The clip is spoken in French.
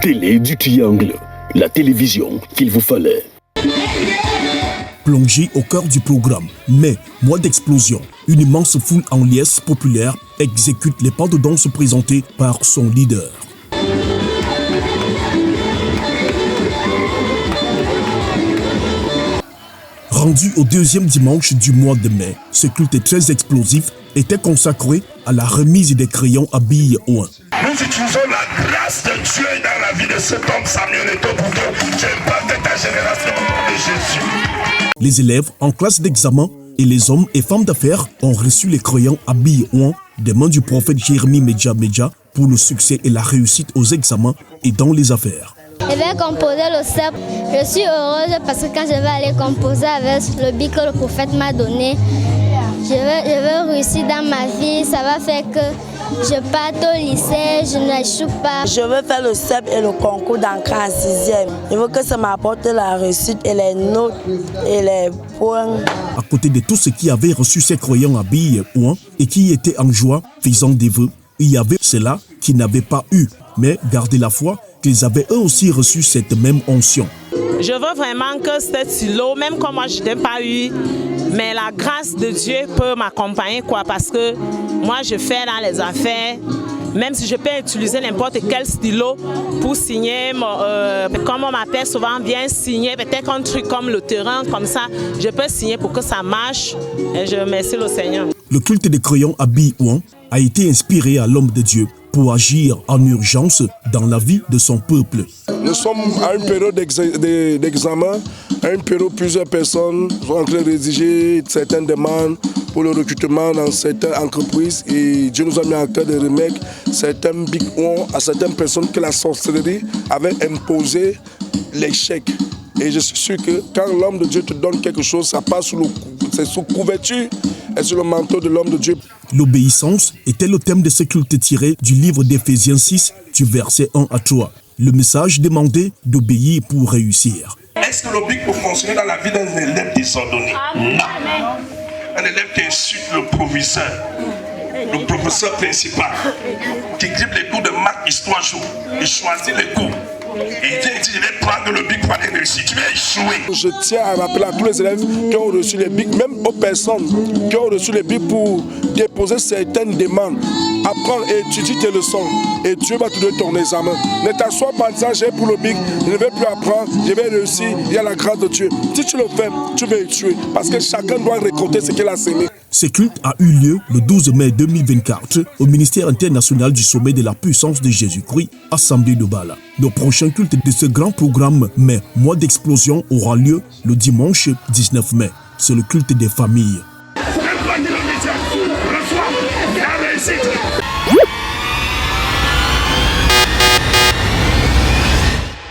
Télé du Triangle, la télévision qu'il vous fallait. Plongé au cœur du programme, mais mois d'explosion, une immense foule en liesse populaire exécute les pas de danse présentés par son leader. Rendu au deuxième dimanche du mois de mai, ce culte très explosif était consacré à la remise des crayons à billes Oin. Nous utilisons la grâce de Dieu dans la vie de cet homme Samuel Eto'o pour que Dieu impacte ta génération au nom de Jésus. Les élèves en classe d'examen et les hommes et femmes d'affaires ont reçu les crayons à billes Oin des mains du prophète Jérémie Medja pour le succès et la réussite aux examens et dans les affaires. Je vais composer le CEP. Je suis heureuse parce que quand je vais aller composer avec le bic que le prophète m'a donné, je vais réussir dans ma vie. Ça va faire que je parte au lycée, je n'échoue pas. Je veux faire le CEP et le concours d'entrée en 6e. Je veux que ça m'apporte la réussite et les notes et les points. À côté de tous ceux qui avaient reçu ces crayons à billes Oin et qui étaient en joie, faisant des vœux, il y avait ceux-là qui n'avaient pas eu, mais gardaient la foi qu'ils avaient eux aussi reçu cette même onction. Je veux vraiment que cet stylo, même comme moi je n'ai pas eu, mais la grâce de Dieu peut m'accompagner, parce que moi je fais dans les affaires, même si je peux utiliser n'importe quel stylo pour signer, comme on m'appelle souvent, bien signer, peut-être un truc comme le terrain, comme ça, je peux signer pour que ça marche et je remercie le Seigneur. Le culte des crayons à billes Oin a été inspiré à l'homme de Dieu pour agir en urgence dans la vie de son peuple. Nous sommes à une période d'examen, à une période où plusieurs personnes sont en train de rédiger certaines demandes pour le recrutement dans certaines entreprises et Dieu nous a mis en cœur de remettre certains big one à certaines personnes que la sorcellerie avait imposé l'échec. Et je suis sûr que quand l'homme de Dieu te donne quelque chose, ça passe sous couverture et sur le manteau de l'homme de Dieu. L'obéissance était le thème de ce culte tiré du livre d'Éphésiens 6, du verset 1 à 3. Le message demandait d'obéir pour réussir. Est-ce que le bic peut fonctionner dans la vie d'un élève désordonné? Non. Un élève qui insulte le professeur principal, qui grippe les cours de maths, histoire, jour, il choisit les cours. Et il dit, je vais prendre le bic pour aller réussir. Tu vas échouer. Je tiens à rappeler à tous les élèves qui ont reçu les bics, même aux personnes qui ont reçu les bics pour déposer certaines demandes. Apprends et étudie tes leçons. Et Dieu va te donner ton examen. Ne t'assois pas en disant, j'ai pour le bic, je ne vais plus apprendre, je vais réussir, il y a la grâce de Dieu. Si tu le fais, tu vas échouer. Parce que chacun doit récolter ce qu'il a semé. Ce culte a eu lieu le 12 mai 2024 au ministère international du sommet de la puissance de Jésus-Christ, Assemblée de Bala. Le prochain culte de ce grand programme, mais mois d'explosion, aura lieu le dimanche 19 mai. C'est le culte des familles.